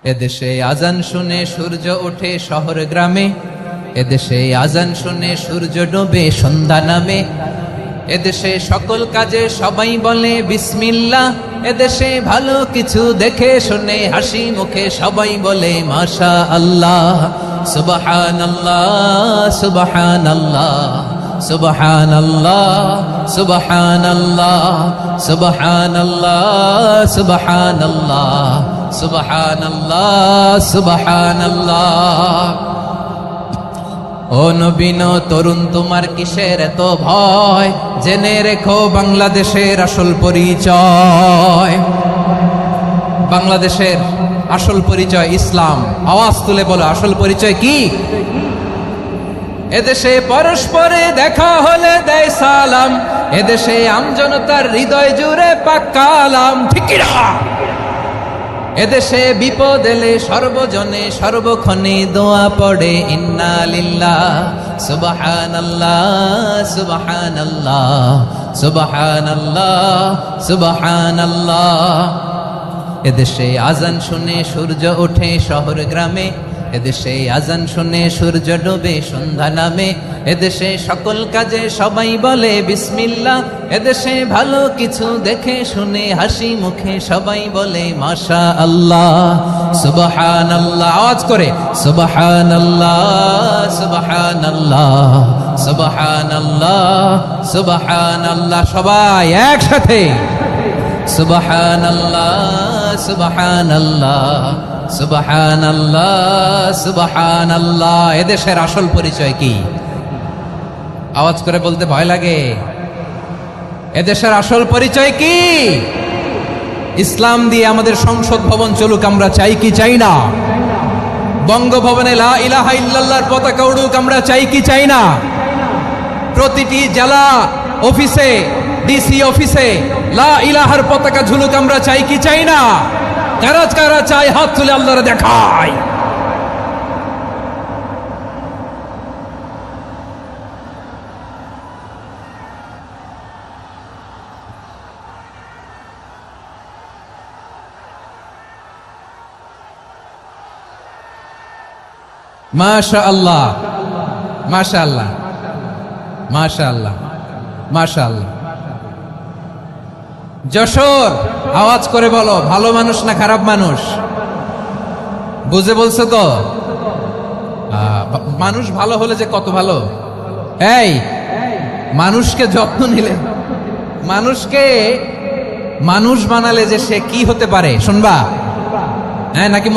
এদেশে আজান শুনে সূর্য ওঠে শহর গ্রামে, এদেশে আজান শুনে সূর্য ডোবে সন্ধ্যা নামে, এদেশে সকল কাজে সবাই বলে বিসমিল্লাহ, এদেশে ভালো কিছু দেখে শুনে হাসি মুখে সবাই বলে মাশা আল্লাহ। সুবহানাল্লাহ সুবহানাল্লাহ সুবহানাল্লাহ সুবহানাল্লাহ সুবহানাল্লাহ সুবহানাল্লাহ সুবহানাল্লাহ সুবহানাল্লাহ। ও নবীন তরুণ তোমার কিসের এত ভয়, জেনে রেখো বাংলাদেশের আসল পরিচয়। বাংলাদেশের আসল পরিচয় ইসলাম। আওয়াজ তুলে বলো, আসল পরিচয় কি? এদেশে পরস্পরে দেখা হলে দেয় সালাম, এদেশে আমজনতার হৃদয় জুড়ে পাক্কালাম। ঠিক কি না? এদেশে বিপদ এলে সর্বজনে সর্বক্ষণে দোয়া পড়ে ইন্না লিল্লাহ সুবহানাল্লাহ সুবহানাল্লাহ সুবহানাল্লাহ সুবহানাল্লাহ। এদেশে আজান শুনে সূর্য ওঠে শহর গ্রামে, এদেশে আজান শুনে সূর্য ডোবে সন্ধ্যা নামে, এদেশে সকল কাজে সবাই বলে বিসমিল্লাহ, এদেশে ভালো কিছু দেখে শুনে হাসি মুখে সবাই বলে মাশা আল্লাহ। সুবহানাল্লাহ, আওয়াজ করে সুবহানাল্লাহ সুবহানাল্লাহ সুবহানাল্লাহ সুবহানাল্লাহ। সবাই একসাথে সুবহানাল্লাহ সুবহানাল্লাহ সুবহানাল্লাহ সুবহানাল্লাহ। এদেশের আসল পরিচয় কি? আওয়াজ করে বলতে ভয় লাগে। এদেশের আসল পরিচয় কি? ইসলাম দিয়ে আমাদের সংসদ ভবন চলুক, আমরা চাই কি চাই না? বঙ্গভবনে লা ইলাহা ইল্লাল্লাহর পতাকা উড়ুক, আমরা চাই কি চাই না? প্রতিটি জেলা অফিসে, ডিসি অফিসে লা ইলাহার পতাকা ঝুলুক, আমরা চাই কি চাই না? কারা কারা চাই হাত তুলে আল্লাহরে দেখায়। মাশাআল্লাহ মাশাআল্লাহ মাশাআল্লাহ মাশাআল্লাহ। যশোর, আওয়াজ করে বলো, ভালো মানুষ না খারাপ মানুষ? বুঝে বলছো তো? মানুষ ভালো হলে যে কত ভালো। এই মানুষকে যত্ন নিলে, মানুষকে মানুষ বানালে যে সে কি হতে পারে শুনবা? হ্যাঁ নাকি